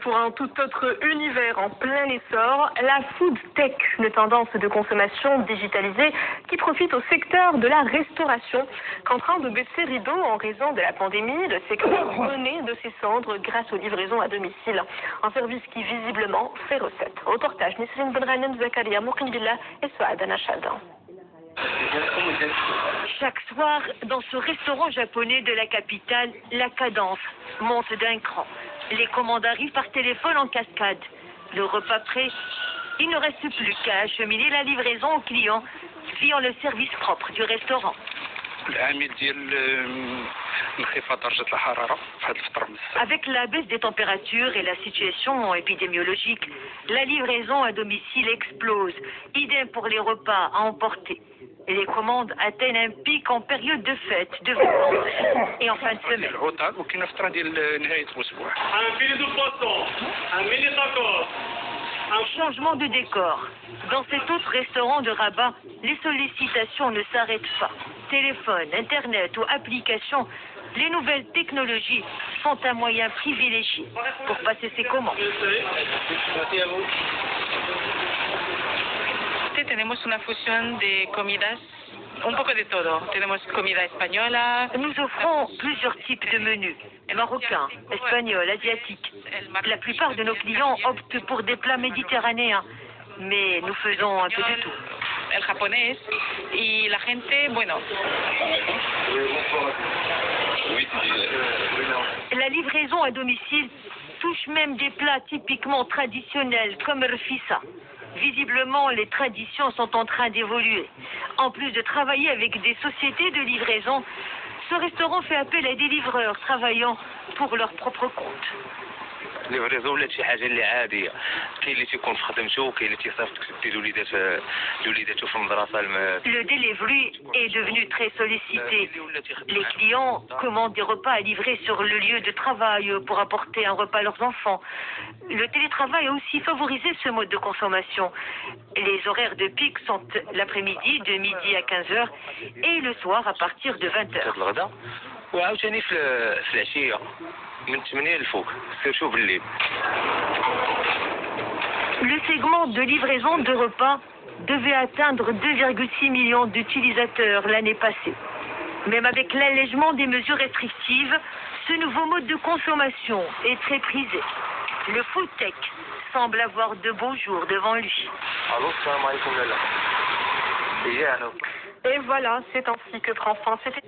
Pour un tout autre univers en plein essor, la food tech, une tendance de consommation digitalisée qui profite au secteur de la restauration. Qu'en train de baisser rideau en raison de la pandémie, le secteur renaît de ses cendres grâce aux livraisons à domicile. Un service qui visiblement fait recette. Reportage Nisrine Benranem, Zakaria Moukhinbillah et Souad Anachad. Chaque soir, dans ce restaurant japonais de la capitale, la cadence monte d'un cran. Les commandes arrivent par téléphone en cascade. Le repas prêt, il ne reste plus qu'à acheminer la livraison aux clients via le service propre du restaurant. Avec la baisse des températures et la situation épidémiologique, la livraison à domicile explose. Idem pour les repas à emporter. Les commandes atteignent un pic en période de fête, de vacances et en fin de semaine. Un filet de poisson, un mini tacos. Un changement de décor. Dans cet autre restaurant de Rabat, les sollicitations ne s'arrêtent pas. Téléphone, Internet ou application, les nouvelles technologies sont un moyen privilégié pour passer ses commandes. Merci à vous. Tenemos una fusión de comidas, un poco de todo. Tenemos comida española. Nous offrons plusieurs types de menus, marocains, espagnols, asiatiques. La plupart de nos clients optent pour des plats méditerranéens, mais nous faisons un peu de tout. El japonés y la gente, bueno. La livraison à domicile touche même des plats typiquement traditionnels comme le fissa. Visiblement, les traditions sont en train d'évoluer. En plus de travailler avec des sociétés de livraison, ce restaurant fait appel à des livreurs travaillant pour leur propre compte. الليفريزون ولات شي حاجه اللي عاديه. كاين اللي تيكون في خدمته وكاين اللي تيصيفط كتبتي لوليداتو في المدرسه. Le delivery est devenu très sollicité. Les clients commandent des repas à livrer sur le lieu de travail pour apporter un repas à leurs enfants. Le télétravail a aussi favorisé ce mode de consommation. Les horaires de pic sont l'après-midi de midi à 15h et le soir à partir de 20h. وعاوتاني في العشيه من 8 للفوق سيرتو بالليل. Le segment de livraison de repas devait atteindre 2,6 millions d'utilisateurs l'année passée. Même avec l'allègement des mesures restrictives, ce nouveau mode de consommation est très prisé. Le food tech semble avoir de beaux jours devant lui. Et voilà, c'est ainsi que prend fin cette